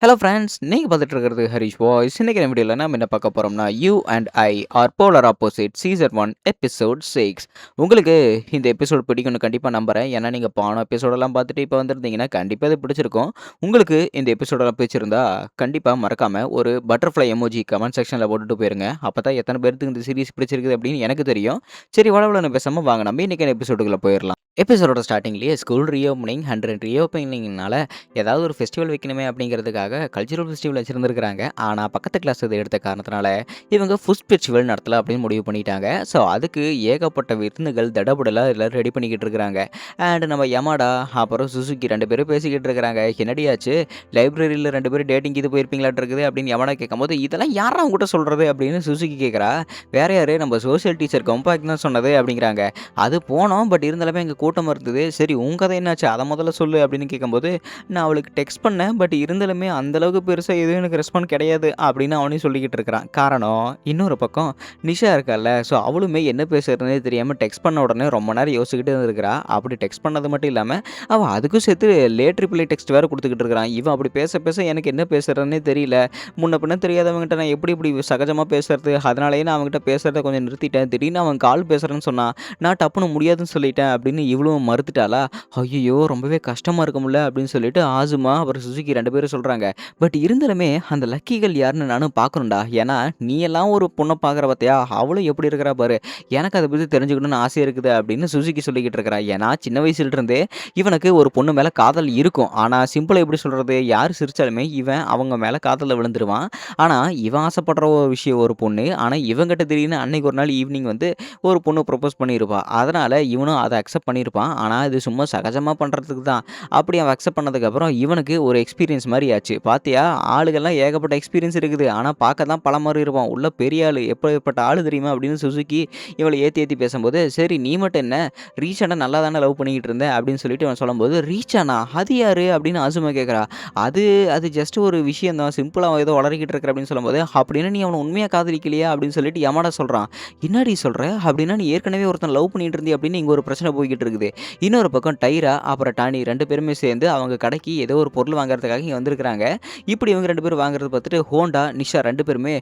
Hello friends, நீங்க பார்த்துட்டு இருக்கிறது ஹரிஷ் வாய்ஸ். இன்னைக்கு வீடியோல நம்ம என்ன பார்க்க போறோம்னா, you and I are polar opposite season 1 episode 6. உங்களுக்கு இந்த எபிசோட் பிடிக்கும்னு கண்டிப்பா நம்புறேன். ஏன்னா நீங்க போன எபிசோடெல்லாம் பார்த்துட்டு இப்போ வந்திருந்தீங்கன்னா கண்டிப்பா இது பிடிச்சிருக்கும். உங்களுக்கு இந்த எபிசோடெல்லாம் பிடிச்சிருந்தா கண்டிப்பா மறக்காம ஒரு பட்டர்ஃப்ளை எமோஜி கமெண்ட் செக்ஷன்ல போட்டுட்டு போயிருங்க. அப்பதான் எத்தனை பேருக்கு இந்த சீரிஸ் பிடிச்சிருக்குது அப்படின்னு எனக்கு தெரியும். சரி, வளவலன்னு பேசாம வாங்க நம்ம இன்னைக்கான எபிசோடுக்குள்ள போயிரலாம். எபிசோடோட ஸ்டார்டிங்லேயே ஸ்கூல் ரீஓப்பனிங் அண்ட் ரீஓப்பனிங்னால ஏதாவது ஒரு ஃபெஸ்டிவல் வைக்கணுமே அப்படிங்கிறதுக்காக கல்ச்சுரல் ஃபெஸ்டிவல் வச்சிருந்திருக்காங்க. ஆனால் பக்கத்து கிளாஸ் இதை எடுத்த காரணத்தினால இவங்க ஃபுட் ஃபெஸ்டிவல் நடத்தலாம் அப்படின்னு முடிவு பண்ணிட்டாங்க. ஸோ அதுக்கு ஏகப்பட்ட விருந்துகள் தடபுடலாக எல்லாம் ரெடி பண்ணிக்கிட்டு இருக்கிறாங்க. அண்ட் நம்ம யமாடா அப்புறம் சுசுகி 2 பேரும் பேசிக்கிட்டு இருக்கிறாங்க. என்னடியாச்சு, லைப்ரரியில் 2 பேரும் டேட்டிங் இது போயிருப்பீங்களாட்டு இருக்குது அப்படின்னு யமாடா கேட்கும்போது, இதெல்லாம் யாரா அவங்ககிட்ட சொல்கிறது அப்படின்னு சுசுகி கேட்குறா. வேற யாரு, நம்ம சோஷியல் டீச்சர் கம்பாக்ட் தான் சொன்னது அப்படிங்கிறாங்க. அது போனோம், பட் இருந்தாலுமே எங்கள் கூட்டம் இருந்தது. சரி, உன் கதை என்னாச்சு அதை முதல்ல சொல்லு அப்படின்னு கேட்கும்போது, நான் அவளுக்கு டெக்ஸ்ட் பண்ணேன், பட் இருந்தாலுமே அந்தளவுக்கு பெருசாக எதுவும் எனக்கு ரெஸ்பாண்ட் கிடையாது அப்படின்னு அவனையும் சொல்லிக்கிட்டு இருக்கிறான். காரணம், இன்னொரு பக்கம் நிஷா இருக்கால, ஸோ அவளுமே என்ன பேசுறதுனே தெரியாமல் டெக்ஸ்ட் பண்ண உடனே ரொம்ப நேரம் யோசிச்சுக்கிட்டு இருந்திருக்கிறா. அப்படி டெக்ஸ்ட் பண்ணது மட்டும் இல்லாமல் அவள் அதுக்கும் சேர்த்து லேட் ரிப்ளை டெக்ஸ்ட் வேறு கொடுத்துக்கிட்டு இருக்கிறான். இவன் அப்படி பேச பேச எனக்கு என்ன பேசுறதுனே தெரியல. முன்ன பின்ன தெரியாதவங்ககிட்ட நான் எப்படி இப்படி சகஜமாக பேசுறது, அதனாலேயே நான் அவங்ககிட்ட பேசுறதை கொஞ்சம் நிறுத்திட்டேன். திடீர்னு அவன் கால் பேசுறேன்னு சொன்னான், நான் டப்புன்னு முடியாதுன்னு சொல்லிட்டேன் அப்படின்னு இவளும் மறுத்துட்டாளா. ஐயையோ, ரொம்பவே கஷ்டமா இருக்கும்ல அப்படின்னு சொல்லிட்டு ஆசுமா அப்புறம் சுசுகி 2 பேரும் சொல்றாங்க. பட் இருந்தாலுமே அந்த லக்கிகள் யாருன்னு நானும் பார்க்கணும்டா. ஏன்னா நீ எல்லாம் ஒரு பொண்ணை பார்க்குற பார்த்தியா, அவளும் எப்படி இருக்கிறா பாரு, எனக்கு அதை பற்றி தெரிஞ்சுக்கணும்னு ஆசை இருக்குது அப்படின்னு சுசுகி சொல்லிக்கிட்டு இருக்கிறா. ஏன்னா சின்ன வயசுல இருந்தே இவனுக்கு ஒரு பொண்ணு மேலே காதல் இருக்கும். ஆனால் சிம்பிளாக எப்படி சொல்கிறது, யார் சிரிச்சாலுமே இவன் அவங்க மேலே காதலில் விழுந்துருவான். ஆனால் இவன் ஆசைப்படுற ஒரு விஷயம் ஒரு பொண்ணு, ஆனால் இவங்கிட்ட திடீர்னு அன்னைக்கு ஒரு நாள் ஈவினிங் வந்து ஒரு பொண்ணு ப்ரொப்போஸ் பண்ணியிருப்பா. அதனால் இவனும் அதை அக்செப்ட் பண்ணியிருப்பான். ஆனால் இது சும்மா சகஜமாக பண்ணுறதுக்கு தான். அப்படி அவன் அக்செப்ட் பண்ணதுக்கப்புறம் இவனுக்கு ஒரு எக்ஸ்பீரியன்ஸ் மாதிரி ஆச்சு. பார்த்தியா, ஆளுகள்லாம் ஏகப்பட்ட எக்ஸ்பீரியன்ஸ் இருக்குது. ஆனால் பார்க்க தான் பல மாதிரி இருப்பான். உள்ள பெரிய ஆள், எப்படிப்பட்ட ஆள் தெரியுமா அப்படின்னு சுசுகி இவளை ஏற்றி ஏற்றி பேசும்போது, சரி நீ மட்டும் என்ன ரீச்சானா நல்லா தானே லவ் பண்ணிக்கிட்டு இருந்த அப்படின்னு சொல்லிட்டு அவன் சொல்லும்போது, ரீச்சானா அது யாரு அப்படின்னு ஆசுமா கேட்குறா. அது அது ஜஸ்ட் ஒரு விஷயம் தான், சிம்பிளாக ஏதோ வளரிக்கிட்டு இருக்கிற அப்படின்னு சொல்லும்போது, அப்படின்னு நீ அவனை உண்மையாக காதலிக்கலையா அப்படின்னு சொல்லிட்டு யமாடா சொல்கிறான். என்னடி சொல்கிற அப்படின்னா, நீ ஏற்கனவே ஒருத்தன் லவ் பண்ணிட்டு இருந்தி அப்படின்னு இங்கே ஒரு பிரச்சனை போய்கிட்டு இருக்குது. இன்னொரு பக்கம் டைரா அப்புறம் டானி 2 பேருமே சேர்ந்து அவங்க கடைக்கு ஏதோ ஒரு பொருள் வாங்குறதுக்காக இங்கே வந்திருக்கிறாங்க. இப்படி இவங்க 2 பேரும் வாங்குறத பார்த்துட்டு ஹோண்டா நிஷா 2 பேருமே,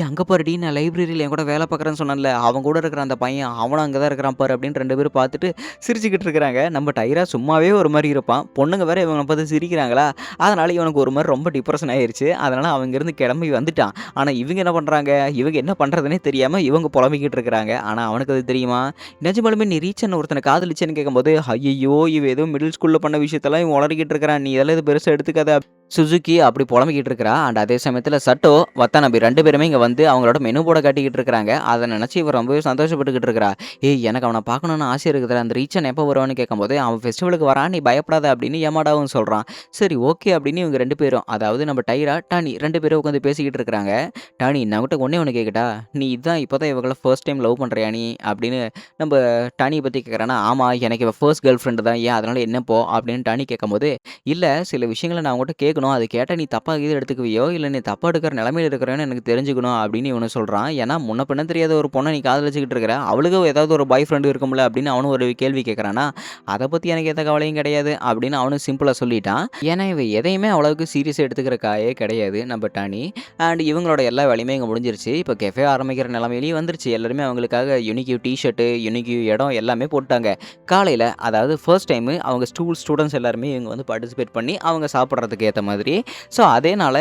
அங்கே பாருடி, நான் லைப்ரரியில் என் கூட வேலை பார்க்குறேன்னு சொன்னேன்ல, அவன் கூட இருக்கிற அந்த பையன் அவனும் அங்கே தான் இருக்கிறான் பாரு அப்படின்னு 2 பேரும் பார்த்துட்டு சிரிச்சுக்கிட்டு இருக்கிறாங்க. நம்ம டைரா சும்மாவே ஒரு மாதிரி இருப்பான், பொண்ணுங்க வேற இவனை பார்த்து சிரிக்கிறாங்களா, அதனால இவனுக்கு ஒரு மாதிரி ரொம்ப டிப்ரெஷன் ஆயிருச்சு. அதனால அவங்க இருந்து கிளம்பி வந்துட்டான். ஆனால் இவங்க என்ன பண்ணுறாங்க, இவங்க என்ன பண்ணுறதுனே தெரியாமல் இவங்க புலம்பிக்கிட்டு இருக்கிறாங்க. ஆனால் அவனுக்கு அது தெரியுமா, நிஜமாலுமே நீ ரீச்சன் ஒருத்தனை காதலிச்சேன்னு கேட்கும்போது, ஐயோ இவ ஏதோ மிடில் ஸ்கூலில் பண்ண விஷயத்தெல்லாம் இவன் உளறிக்கிட்டு இருக்கிறான், நீ இதெல்லாம் இது பெருசாக எடுத்துக்காத சுசுகி அப்படி புலம்பிக்கிட்டு இருக்கிறா. அண்ட் அதே சமயத்தில் சட்டோ வத்தானபி 2 பேருமே இங்கே வந்து அவங்களோட மெனு போர்டை காட்டிக்கிட்டு இருக்கிறாங்க. அதை நினச்சி இவர் ரொம்பவே சந்தோஷப்பட்டுக்கிட்டு இருக்கிறா. எனக்கு அவனை பார்க்கணுன்னு ஆசை இருக்குது, அந்த ரீச்சன் எப்போ வருவான்னு கேட்கும்போது, அவன் ஃபெஸ்டிவலுக்கு வரான், நீ பயப்படாத அப்படின்னு யமாடாவும் சொல்கிறான். சரி ஓகே அப்படின்னு இவங்க 2 பேரும், அதாவது நம்ம டைரா டானி 2 பேரும் உட்காந்து பேசிக்கிட்டு இருக்கிறாங்க. டானி, நான் கிட்ட ஒன்று கேட்கட்டா, நீ இதான் இப்போ தான் இவங்களை ஃபர்ஸ்ட் டைம் லவ் பண்ணுறியா நீ அப்படின்னு நம்ம டானியை பற்றி கேட்குறான்னா, ஆமாம் எனக்கு இவள் ஃபர்ஸ்ட் கேர்ள் ஃப்ரெண்டு தான், ஏன் அதனால் என்னப்போ அப்படின்னு டானி கேட்கும்போது, இல்லை சில விஷயங்களை நான் உங்கள்கிட்ட கேட்கணும், அது கேட்டால் நீ தப்பாக இது எடுத்துக்குவியோ இல்லை நீ தப்பாக எடுக்கிற நிலமையில் இருக்கிறேன்னு எனக்கு தெரிஞ்சுக்கணும் அப்படின்னு இவனு சொல்கிறான். ஏன்னா முன்ன பின்ன தெரியாத ஒரு பொண்ணை நீ காதலிச்சுக்கிட்டு இருக்கிற, அவளுக்கு ஏதாவது ஒரு பாய் ஃப்ரெண்டு இருக்கும்ல அப்படின்னு அவனும் ஒரு கேள்வி கேட்குறானா. அதை பற்றி எனக்கு எந்த கவலையும் கிடையாது அப்படின்னு அவனும் சிம்பிளாக சொல்லிட்டான். ஏன்னா இவன் எதையுமே அவ்வளவுக்கு சீரியஸாக எடுத்துக்கிற காயே கிடையாது நம்ம டானி. அண்ட் இவங்களோட எல்லா வேலையுமே இங்கே முடிஞ்சிருச்சு. இப்போ கெஃபே ஆரம்பிக்கிற நிலமையிலையும் வந்துருச்சு. எல்லாருமே அவங்களுக்காக யூனிக்யூ டிஷர்ட்டு, யூனிக்யூ இடம் எல்லாமே போட்டாங்க. காலையில் அதாவது ஃபர்ஸ்ட் டைமு அவங்க ஸ்டூடெண்ட்ஸ் எல்லாருமே இவங்க வந்து பார்ட்டிசிபேட் பண்ணி அவங்க சாப்பிட்றதுக்கு ஏற்ற மாதிரி. ஸோ அதேனால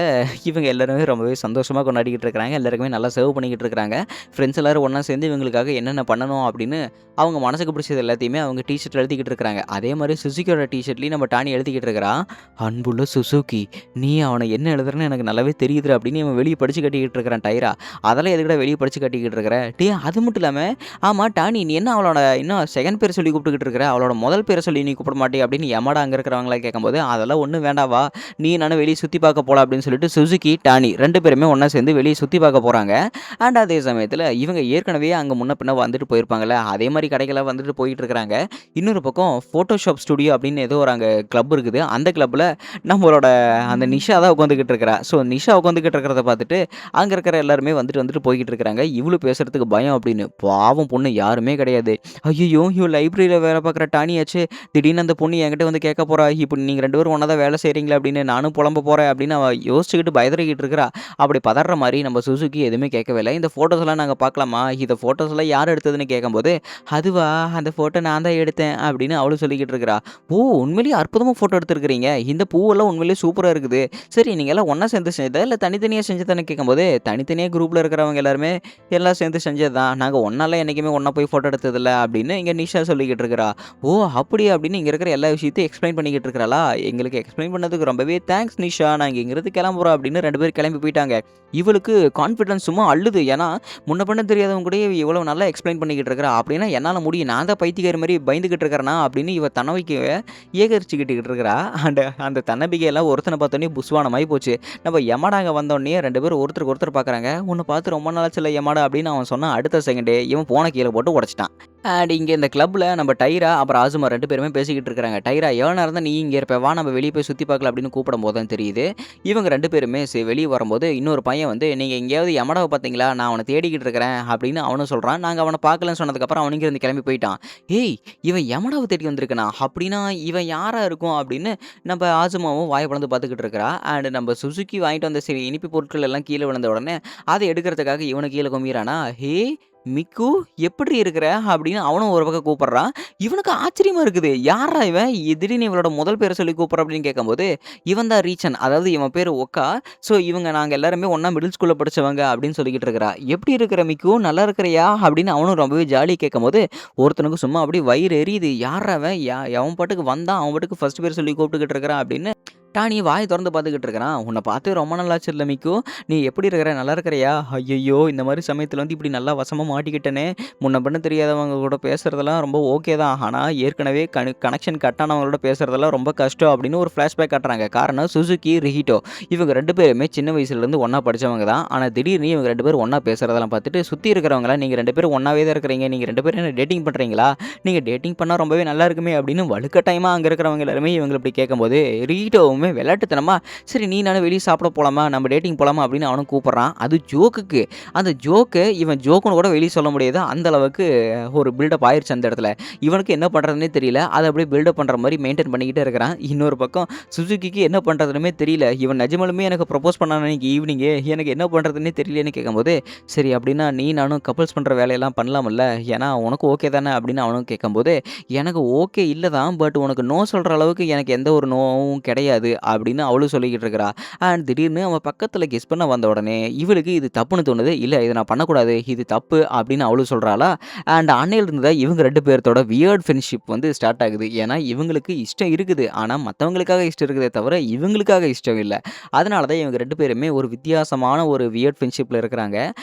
இவங்க எல்லாருமே ரொம்பவே சந்தோஷமாக கொண்டாடிக்கிட்டு இருக்கிறாங்க. எல்லாருக்குமே நல்லா சர்வ் பண்ணிக்கிட்டு இருக்கிறாங்க. ஃப்ரெண்ட்ஸ் எல்லோரும் ஒன்றா சேர்ந்து இவங்களுக்காக என்னென்ன பண்ணணும் அப்படின்னு அவங்க மனசுக்கு பிடிச்சது எல்லாத்தையுமே அவங்க டிஷர்ட் எழுதிக்கிட்டு இருக்கிறாங்க. அதே மாதிரி சுசுகியோட டிஷர்ட்லேயும் நம்ம டானி எழுதிக்கிட்டு இருக்கிறா, அன்புள்ள சுசுகி, நீ அவனை என்ன எழுதுறன்னு எனக்கு நல்லாவே தெரியுது அப்படின்னு இவன் வெளியே படித்து கட்டிக்கிட்டு இருக்கிறான். டைரா, அதெல்லாம் எதுக்கிட்ட வெளியே படித்து கட்டிக்கிட்டு இருக்கிற அது மட்டும் இல்லாமல், ஆமாம் டானி, நீ என்ன அவளோட இன்னும் செகண்ட் பேர் சொல்லி கூப்பிட்டுக்கிட்டு இருக்கிற, அவளோட முதல் பேரை சொல்லி நீ கூப்பிட மாட்டே அப்படின்னு எமாடா அங்கே இருக்கிறவங்களா கேட்கும்போது, அதெல்லாம் ஒன்றும் வேண்டாவா, நீ நானும் வெளியே சுற்றி பார்க்க போகலாம் அப்படின்னு சொல்லிட்டு சுசுகி டானி 2 பேருமே ஒன்றா சேர்ந்து வெளியே சுற்றி பார்க்க போகிறாங்க. அண்ட் அதே சமயத்தில் இவங்க ஏற்கனவே அங்கே முன்ன பின்ன வந்துட்டு போயிருப்பாங்கள்ல, அதே மாதிரி கடைகளை வந்துட்டு போயிட்டு இருக்கிறாங்க. இன்னொரு பக்கம் ஃபோட்டோஷாப் ஸ்டுடியோ அப்படின்னு ஏதோ ஒரு அங்கே கிளப் இருக்குது. அந்த கிளப்பில் நம்மளோட அந்த நிஷா தான் உட்காந்துக்கிட்டு இருக்கிறா. ஸோ நிஷா உட்காந்துக்கிட்டு இருக்கிறத பார்த்துட்டு அங்கே இருக்கிற எல்லாருமே வந்துட்டு போய்கிட்டு இருக்கிறாங்க. இவ்வளோ பேசுறதுக்கு பயம் அப்படின்னு, பாவம் பொண்ணு யாருமே கிடையாது. ஐயோ, இவன் லைப்ரரியில் வேலை பார்க்குற டானியாச்சு, திடீர்னு அந்த பொண்ணு என்கிட்ட வந்து கேட்க போகிறா, இப்போ நீங்கள் 2 பேரும் ஒன்றா தான் வேலை செய்கிறீங்களா அப்படின்னு நானும் நானும் புலம்ப போறேன் அப்படின்னு அவ யோசிச்சுக்கிட்டு பயந்துகிட்டு இருக்கிறா. அப்படி பதற மாரி நம்ம சுசுகி எதுவுமே கேட்கவே இல்ல. இந்த ஃபோட்டோஸ்லாம் நாங்க பார்க்கலாமா? இந்த ஃபோட்டோஸ்லாம் யார் எடுத்ததுன்னு கேட்கும்போது, "அதுவா அந்த ஃபோட்டோ நான் தான் எடுத்தேன்" அப்படின்னு அவளும் சொல்லிக்கிட்டு இருக்கிறா. "ஓ! உண்மையிலேயே அற்புதமா ஃபோட்டோ எடுத்திருக்கிறீங்க. இந்த பூவெல்லாம் உண்மையிலேயே சூப்பரா இருக்குது. சரி நீங்க எல்லாம் ஒண்ணா சேர்ந்து செஞ்சதா? இல்ல தனித்தனியா செஞ்சதான்னு?" கேட்கும்போது, "தனித்தனியா குரூப்ல இருக்கிறவங்க எல்லாருமே எல்லாம் சேர்ந்து செஞ்சது தான். நாங்க ஒண்ணாலாம் என்னைக்குமே ஒண்ணா போய் ஃபோட்டோ எடுத்ததில்ல" அப்படின்னு இங்க நிஷா சொல்லிக்கிட்டு இருக்கிறா. "ஓ! அப்படியா?" அப்படின்னு இங்க இருக்கிற எல்லா விஷயத்தையும் எக்ஸ்ப்ளைன் பண்ணிக்கிட்டு இருக்கிறாளா? எங்களுக்கு எக்ஸ்ப்ளைன் பண்ணதுக்கு ரொம்பவே தேங்க்ஸ் நிஷா. நாங்க இங்கிருந்து கிளம்புறோம் அப்படின்னு 2 பேரும் கிளம்பி போயிட்டாங்க. இவளுக்கு கான்ஃபிடன்ஸ் சும்மா அள்ளுது. ஏன்னா, முன்ன பின்ன தெரியாதவங்க கூடயே இவ்வளவு நல்லா எக்ஸ்ப்ளைன் பண்ணிக்கிட்டு இருக்கிறா. அப்படின்னா என்னால முடியும். நான் தான் பைத்தியக்காரி மாரி பயந்துகிட்டு இருக்கிறேனா அப்படின்னு இவ தன்னம்பிக்கைய ஏகரிச்சுக்கிட்டுக்கிட்டு இருக்கிறா. அந்த அந்த தன்னம்பிக்கை எல்லாம் ஒருத்தன பார்த்தோனே புஸ்வானமாயி போச்சு. நம்ம யமடா அங்க வந்தோனயே 2 பேரும் ஒருத்தருக்கு ஒருத்தர் பார்க்குறாங்க. "உன்ன பார்த்து ரொம்ப நாளாச்சுல்ல யமடா" அப்படின்னு அவன் சொன்ன அடுத்த செகண்டே இவன் ஃபோன கீழ போட்டு உடைச்சுட்டான். அண்ட் இங்க இந்த கிளப்ல நம்ம டைரா, அப்புறம் ஆசுமா 2 பேருமே பேசிக்கிட்டு இருக்கிறாங்க. டைரா, "எவ்வளோ நேரம் தான் நீ இங்க இருப்ப? வா நம்ம வெளிய போய் சுத்தி பார்க்கலாம்" அப்படின்னு கூப்பிடும்போது தான் தெரியுது. இவங்க 2 பேருமே வெளிய வரும்போது இன்னொரு பையன் வந்து, "நீங்க எங்கேயாவது யமடாவ பார்த்தீங்களா? நான் அவன தேடிக்கிட்டு இருக்கிறேன்" அப்படின்னு அவனும் சொல்றான். நாங்க அவன பார்க்கலன்னு சொன்னதுக்கப்புறம் அவன் இங்கிருந்து கிளம்பி போயிட்டான். "ஏய்! இவன் யமடாவ தேடி வந்திருக்கானா? அப்படின்னா இவன் யாரா இருக்கும்?" அப்படின்னு நம்ம ஆசுமாவும் வாய பொளந்து பார்த்துக்கிட்டு இருக்கிறா. அண்ட் நம்ம சுசுகி வாங்கிட்டு வந்த சில இனிப்பு பொருட்கள் எல்லாம் கீழ விழுந்த உடனே, அத எடுக்கிறதுக்காக இவனும் கீழ குமியிறானா, "ஹே! மிக்கு எப்புட்ரி இருக்கிற?" அப்படின்னு அவனும் ஒரு பக்கம் கூப்பிடுறான். இவனுக்கு ஆச்சரியமா இருக்குது. யார்றா இவன்? திடீர்னு இவளோட முதல் பேர சொல்லி கூப்பிடுறான் அப்படின்னு கேட்கும்போது, இவன் தான் ரீச்சன். அதாவது இவன் பேரு ஒக்கா. ஸோ நாங்க எல்லாருமே ஒண்ணா மிடில் ஸ்கூல்ல படிச்சவங்க அப்படின்னு சொல்லிக்கிட்டு இருக்கிறா. "எப்படி இருக்கிற மிக்கு? நல்லா இருக்கிறியா?" அப்படின்னு அவனும் ரொம்பவே ஜாலியா கேட்கும்போது, ஒருத்தனுக்கு சும்மா அப்படியே வயிறு எரியுது. யார்றா அவன்? அவன் பாட்டுக்கு வந்தான். அவன் பாட்டுக்கு ஃபர்ஸ்ட் பேர் சொல்லி கூப்பிட்டுக்கிட்டு இருக்கிறான் அப்படின்னு டானி வாய தொறந்து பார்த்துக்கிட்டு இருக்கிறான். "உன்ன பார்த்து ரொம்ப நாளாச்சுல்ல மிக்கு. நீ எப்படி இருக்கிற? நல்லா இருக்கிறியா?" ஐயய்யோ! இந்த மாரி சமயத்துல வந்து இப்படி நல்லா வசமா மாட்டிக்கிட்டனே! முன்ன பின்ன தெரியாதவங்க கூட பேசுறதெல்லாம் ரொம்ப ஓகே தான். ஆனா ஏற்கனவே கனெக்ஷன் கட் ஆனவங்களோட பேசுறதெல்லாம் ரொம்ப கஷ்டம் அப்படின்னு ஒரு ஃபிளாஷ்பேக் காட்டுறாங்க. காரணம் சுசுகி, ரிஹிட்டோ. இவங்க 2 பேருமே சின்ன வயசுலேருந்து ஒண்ணா படிச்சவங்க தான். ஆனா திடீர்னு இவங்க 2 பேரும் ஒண்ணா பேசுறதெல்லாம் பார்த்துட்டு சுத்தி இருக்கிறவங்கலாம், "நீங்க 2 பேரும் ஒண்ணாவே தான் இருக்கிறீங்க. நீங்க 2 பேரும் என்ன டேட்டிங் பண்றீங்களா? நீங்க டேட்டிங் பண்ணா ரொம்பவே நல்லா இருக்குமே!" அப்படின்னு வலுக்கட்டாயமா அங்க இருக்கிறவங்க எல்லாருமே இவங்கள இப்படி கேட்கும்போது, ரிஹிட்டோவுமே விளையாட்டுத்தனமா, "சரி நீ நானும் வெளிய சாப்பிட போலாமா? நம்ம டேட்டிங் போலாமா?" அப்படின்னு அவனும் கூப்பிடுறான். அது ஜோக்குக்கு. அந்த ஜோக்கு இவன் ஜோக்குன்னு கூட வெளிய சொல்ல முடியாது. அந்த அளவுக்கு ஒரு பில்டப் ஆயிருச்சு அந்த இடத்துல. இவனுக்கு என்ன பண்றதுன்னே தெரியல. அத அப்படியே பில்டப் பண்ற மாரி மெயின்டெயின் பண்ணிக்கிட்டே இருக்கிறான். இன்னொரு பக்கம் சுசுகிக்கு என்ன பண்றதுன்னுமே தெரியல. இவன் நிஜமாலுமே எனக்கு ப்ரொபோஸ் பண்ணான் அன்னைக்கு ஈவினிங்கே. எனக்கு என்ன பண்றதுன்னே தெரியலன்னு கேட்கும்போது, "சரி அப்படின்னா நீ நானும் கப்புல்ஸ் பண்ற வேலையெல்லாம் பண்ணலாம்ல? ஏன்னா உனக்கும் ஓகே தானே?" அப்படின்னு அவனும் கேட்கும்போது, "எனக்கு ஓகே இல்ல தான். பட் உனக்கு நோ சொல்ற அளவுக்கு எனக்கு எந்த ஒரு நோவும் கிடையாது" அப்படின்னு அவளும் சொல்லிக்கிட்டு இருக்கிறா. அண்ட் திடீர்னு அவன் பக்கத்துல கெஸ் பண்ண வந்த உடனே இவளுக்கு இது தப்புன்னு தோணுது. "இல்ல இத நான் பண்ணக்கூடாது. இது தப்பு" அப்படின்னு அவளும் சொல்றாளா. அண்ட் அன்னையிலிருந்து தான் இவங்க 2 பேர்த்தோட வியர்ட் ஃப்ரெண்ட்ஷிப் வந்து ஸ்டார்ட் ஆகுது. ஏன்னா இவங்களுக்கு இஷ்டம் இருக்குது. ஆனா மத்தவங்களுக்காக இஷ்டம் இருக்குதே தவிர இவங்களுக்காக இஷ்டம் இல்ல. அதனால தான் இவங்க 2 பேருமே ஒரு வித்தியாசமான ஒரு வியர்ட் ஃப்ரெண்ட்ஷிப்ல இருக்கிறாங்க.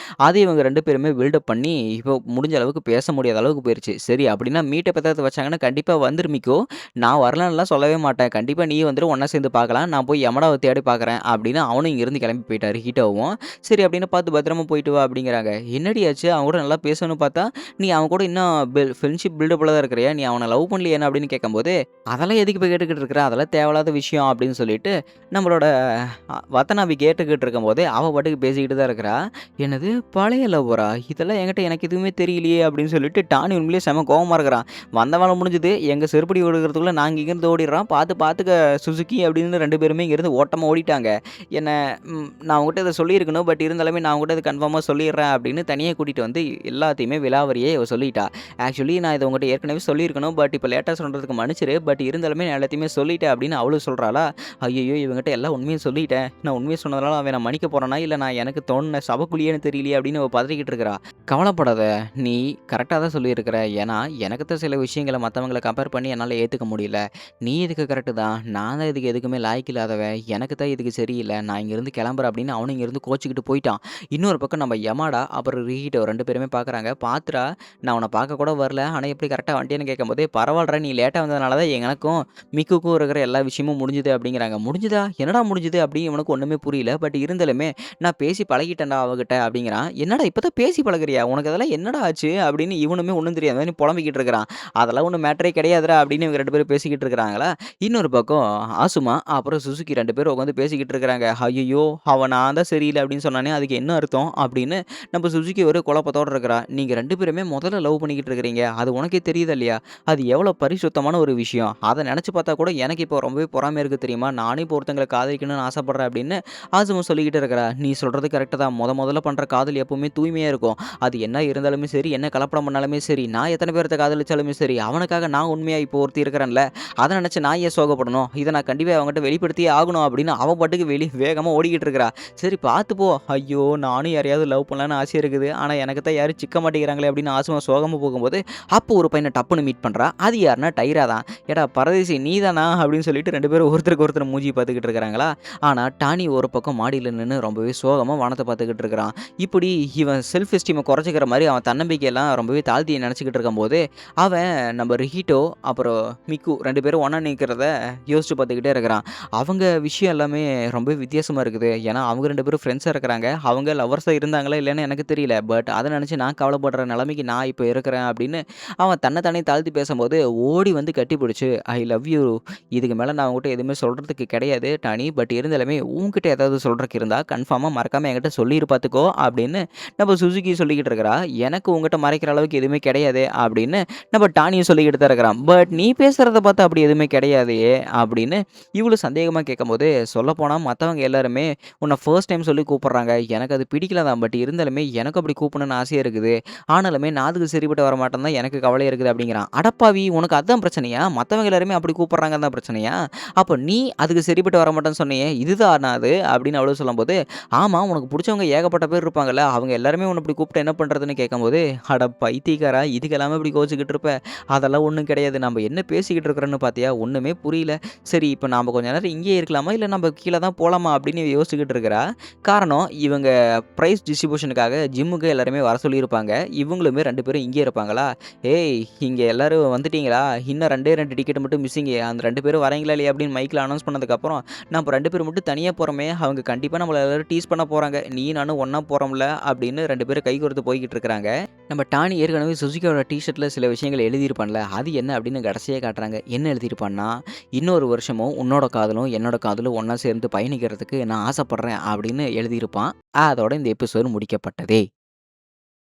அது இவங்க 2 பேருமே பில்டப் பண்ணி இப்போ முடிஞ்ச அளவுக்கு பேச முடியாத அளவுக்கு போயிருச்சு. சரி அப்படின்னா மீட்டப் ஏதாவது வச்சாங்கன்னா கண்டிப்பா வந்துரு மிக்கு. நான் வரலன்னுலாம் சொல்லவே மாட்டேன். கண்டிப்பா நீ வந்துரு ஒண்ணா சேர்ந்து பார்க்கலாம். நான் போய் யமடாவ தேடி பார்க்குறேன் அப்படின்னு அவனும் இங்கிருந்து கிளம்பி போயிட்டாரு ஹீட்டாவும். சரி அப்படின்னு பார்த்து பத்திரமா போயிட்டு வா அப்படிங்கிறாங்க. என்னடி ஆச்சு? அவன் கூட நல்லா பேசணும்னு பார்த்தா, நீ அவன் கூட இன்னும் ஃப்ரெண்ட்ஷிப் பில்டப்ல தான் இருக்கிறியா? நீ அவன லவ் பண்ணலையான்னு அப்படின்னு கேட்கும்போது, அதெல்லாம் எதுக்கு இப்ப கேட்டுக்கிட்டு இருக்கிற? அதெல்லாம் தேவையில்லாத விஷயம் அப்படின்னு சொல்லிட்டு நம்மளோட வதனாவி கேட்டுக்கிட்டு இருக்கும்போதே அவ பாட்டுக்கு பேசிக்கிட்டு தான் இருக்கிறா. என்னது பழைய லவ்வரா? இதெல்லாம் எனக்கு எதுவுமே தெரியலையே அப்படின்னு சொல்லிட்டு டானி உண்மையிலேயே செம கோவமா இருக்கிறான். வந்த வேலை முடிஞ்சுது. எங்க செருப்படி விழுகிறதுக்குள்ள நாங்க இங்கேருந்து ஓடிடுறோம். பார்த்துக்க சுசுகி அப்படின்னு 2 பேருமே இங்கேருந்து ஓட்டமா ஓடிட்டாங்க. என்ன நான் உங்ககிட்ட இத சொல்லியிருக்கணும். பட் இருந்தாலுமே நான் உங்ககிட்ட இத கன்ஃபார்மா சொல்லிடுறேன் அப்படின்னு தனியா கூட்டிட்டு வந்து எல்லாத்தையுமே விலாவரியா இவ சொல்லிட்டா. ஆக்சுவலி நான் இத உங்ககிட்ட ஏற்கனவே சொல்லியிருக்கணும். பட் இப்ப லேட்டா சொல்றதுக்கு மன்னிச்சிரு. பட் இருந்தாலுமே நான் எல்லாத்தையுமே சொல்லிட்டேன் அப்படின்னு அவளும் சொல்றாளா. ஐய்யய்யோ! இவங்கிட்ட எல்லா உண்மையும் சொல்லிட்டேன். நான் உண்மைய சொன்னதுனால அவன் என்ன மன்னிக்க போறானா? இல்ல நான் எனக்கு தோணுன சவக்குழியேன்னு தெரியலையே அப்படின்னு அவ பதறிக்கிட்டு இருக்கிறா. கவலைப்படாத. நீ கரெக்ட்டா தான் சொல்லியிருக்கிற. ஏன்னா எனக்கு தான் சில விஷயங்கள மத்தவங்கள கம்பேர் பண்ணி என்னால ஏத்துக்க முடியல. நீ இதுக்கு கரெக்ட்டு தான். நான் தான் இதுக்கு எதுக்குமே லாயக்கு இல்லாதவன். எனக்கு தான் இதுக்கு சரியில்ல. நான் இங்கேருந்து கிளம்புறேன் அப்படின்னு அவனும் இங்கேருந்து கோச்சிக்கிட்டு போயிட்டான். இன்னொரு பக்கம் நம்ம யமாடா அப்புறம் ரிஹிட்டோ 2 பேருமே பார்க்குறாங்க. "பாத்துடா நான் உன்ன பார்க்க கூட வரல. ஆனா எப்படி கரெக்ட்டா வந்துட்டேன்னு" கேட்கும்போதே, "பரவால்லடா நீ லேட்டா வந்ததுனால தான் எனக்கும் மிக்குக்கும் இருக்கிற எல்லா விஷயமும் முடிஞ்சுது" அப்படிங்கிறாங்க. "முடிஞ்சுதா? என்னடா முடிஞ்சுது?" அப்படின்னு இவனுக்கு ஒண்ணுமே புரியல. பட் இருந்தாலுமே, "நான் பேசி பழகிட்டேன்டா அவகிட்ட" அப்படிங்கிறான். "என்னடா இப்ப தான் பேசி பழகுறியா? உனக்கு அதெல்லாம் என்னடா ஆச்சு?" அப்படின்னு இவனுமே ஒண்ணும் தெரியாத மாரி புலம்பிக்கிட்டு இருக்கிறான். "அதெல்லாம் ஒண்ணும் மேட்டரே கிடையாதுடா" அப்படின்னு இவங்க 2 பேரும் பேசிக்கிட்டு இருக்கிறாங்களா. இன்னொரு பக்கம் ஆசுமா அப்புறம் சுசுகி 2 பேரும் உட்காந்து பேசிக்கிட்டு இருக்கிறாங்க. "ஐயய்யோ! அவன் நான் தான் சரியில்ல அப்படின்னு சொன்னானே அதுக்கு என்ன அர்த்தம்?" அப்படின்னு நம்ம சுசுகி ஒரு குழப்பத்தோட இருக்கிறா. "நீங்க 2 பேருமே முதல்ல லவ் பண்ணிக்கிட்டு இருக்கிறீங்க. அது உனக்கே தெரியுதா இல்லையா? அது எவ்வளோ பரிசுத்தமான ஒரு விஷயம். அத நெனச்சு பார்த்தா கூட எனக்கு இப்போ ரொம்பவே பொறாமையா இருக்கு தெரியுமா? நானும் இப்போ ஒருத்தங்கள காதலிக்கணும்னு ஆசைப்படுறேன்" அப்படின்னு ஆசுமா சொல்லிக்கிட்டு இருக்கிறா. "நீ சொல்றது கரெக்ட்டு தான். மொதல்ல பண்ற காதல் எப்பவுமே தூய்மையா இருக்கும். அது என்ன இருந்தாலுமே சரி, என்ன கலப்படம் பண்ணாலுமே சரி, நான் எத்தன பேர்த்த காதலிச்சாலுமே சரி, அவனுக்காக நான் உண்மையா இப்போ ஒருத்தி இருக்கிறேன்ல, அத நெனச்சு நான் ஏன் சோகப்படணும்? இத நான் கண்டிப்பா அவன்கிட்ட வெளிப்படுத்தியே ஆகணும் அப்படின்னு அவ பாட்டுக்கு வேகமா ஓடிக்கிட்டு இருக்கிறா. சரி பார்த்து போ. ஐயோ! நானும் யாரையாவது லவ் பண்ணலான்னு ஆசையா இருக்குது. ஆனா எனக்கு தான் யாரும் சிக்க மாட்டேங்கிறாங்களே அப்படின்னு ஆசுமா சோகமா போகும்போது, அப்போ ஒரு பையன டப்புன்னு மீட் பண்றா. அது யாருன்னா டைரா தான். "ஏடா பரதேசி நீதானா?" அப்படின்னு சொல்லிட்டு 2 பேரும் ஒருத்தருக்கு ஒருத்தர் மூஞ்சிய பார்த்துக்கிட்டு இருக்கிறாங்களா. ஆனா டானி ஒரு பக்கம் மாடியில நின்னு ரொம்பவே சோகமா வானத்த பார்த்துக்கிட்டு இருக்கிறான். இப்படி இவன் செல்ஃப் எஸ்டீம குறைச்சுக்கிற மாரி அவன் தன்னம்பிக்கையெல்லாம் ரொம்பவே தாழ்த்தி நெனச்சுக்கிட்டு இருக்கும்போது, அவன் நம்ம ரிஹிட்டோ, அப்புறம் மிக்கு 2 பேரும் ஒண்ணா நிக்கிறத யோசிச்சு பார்த்துக்கிட்டே இருக்கிறான். அவங்க விஷயம் எல்லாமே ரொம்பவே வித்தியாசமா இருக்குது. ஏன்னா, அவங்க 2 பேரும் ஃப்ரெண்ட்ஸா இருக்கிறாங்க. அவங்க லவ்வர்ஸா இருந்தாங்களா இல்லையான்னு எனக்கு தெரியல. பட் அத நெனச்சு நான் கவலைப்படுற நிலைமைக்கு நான் இப்ப இருக்கிறேன் அப்படின்னு அவன் தன்ன தானே தாழ்த்தி பேசும்போது, ஓடி வந்து கட்டிப்பிடிச்சு, "ஐ லவ் யூ. இதுக்கு மேல நான் உன்கிட்ட எதுவுமே சொல்றதுக்கு கிடையாது டானி. பட் இருந்தாலுமே உன்கிட்ட ஏதாவது சொல்றதுக்கு இருந்தா கன்ஃபார்மா மறக்காம என்கிட்ட சொல்லிரு பார்த்துக்கோ" அப்படின்னு நம்ம சுசுகி சொல்லிக்கிட்டு இருக்கிறா. "எனக்கு உன்கிட்ட மறைக்கிற அளவுக்கு எதுவுமே கிடையாதே" அப்படின்னு நம்ம டானியும் சொல்லிக்கிட்டு தான் இருக்கிறான். "பட் நீ பேசுறத பார்த்தா அப்படி எதுவுமே கிடையாதே" அப்படின்னு இவளும் சந்தேகமா கேட்கும்போது, "சொல்லப்போனா மத்தவங்க எல்லாருமே உன்ன ஃபர்ஸ்ட் டைம் சொல்லி கூப்பிடுறாங்க. எனக்கு அது பிடிக்கல தான். பட் இருந்தாலுமே எனக்கும் அப்படி கூப்பிடணும்னு ஆசையா இருக்குது. ஆனாலுமே நான் அதுக்கு சரிப்பட்டு வரமாட்டேன்னு தான் எனக்கு கவலையா இருக்குது" அப்படிங்கிறான். "அடப்பாவி! உனக்கு அதான் பிரச்சனையா? மத்தவங்க எல்லாருமே அப்படி கூப்பிடுறாங்கன்னு தான் பிரச்சனையா? அப்ப நீ அதுக்கு சரிப்பட்டு வரமாட்டேன்னு சொன்னியே, இதுதானா அது?" அப்படின்னு அவளும் சொல்லும்போது, "ஆமா, உனக்கு புடிச்சவங்க ஏகப்பட்ட பேர் இருப்பாங்கல்ல. அவங்க எல்லாருமே உன்ன இப்படி கூப்பிட்டா என்ன பண்றதுன்னு?" கேட்கும்போது, "அட பைத்தியக்காரா! இதுக்கெல்லாமா இப்படி கோவிச்சுக்கிட்டு இருப்ப? அதெல்லாம் ஒண்ணும் கிடையாது. நம்ம என்ன பேசிக்கிட்டு இருக்கிறோம்னு பார்த்தியா? ஒண்ணுமே புரியல. சரி இப்ப நாம கொஞ்ச நேரம் இங்கேயே இருக்கலாமா? இல்ல நம்ம கீழ தான் போலாமா?" அப்படின்னு இவ யோசிச்சுக்கிட்டு இருக்கிறா. காரணம் இவங்க பிரைஸ் டிஸ்ட்ரிபியூஷனுக்காக ஜிம்முக்கு எல்லாருமே வர சொல்லியிருப்பாங்க. இவங்களுமே 2 பேரும் இங்கேயே இருப்பாங்களா? "ஏய் இங்க எல்லாரும் வந்துட்டீங்களா? இன்னும் 2 டிக்கெட் மட்டும் மிஸ்ஸிங்கு. அந்த 2 பேரும் வரீங்களா இல்லையா?" அப்படின்னு மைக்ல அனௌன்ஸ் பண்ணதுக்கப்புறம், "நம்ம 2 பேரும் மட்டும் தனியா போறோமே, அவங்க கண்டிப்பா நம்மள எல்லாரும் டீஸ் பண்ண போறாங்க. நீயும் நானும் ஒண்ணா போறோம்ல" அப்படின்னு 2 பேரும் கைகோர்த்து போய்க்கிட்டு இருக்கிறாங்க. நம்ம டானி ஏற்கனவே சுசுகியோட ஷர்ட்ல சில விஷயங்கள் எழுதியிருப்பான்ல, அது என்ன அப்படின்னு கடைசியா காட்டுறாங்க. என்ன எழுதியிருப்பான்னா, "இன்னொரு வருஷமும் உன்னோட காதலும், என்னோட காதலும் ஒண்ணா சேர்ந்து பயணிக்கிறதுக்கு நான் ஆசைப்படுறேன்" அப்படின்னு எழுதியிருப்பான். அதோட இந்த எபிசோட் முடிக்கப்பட்டதே.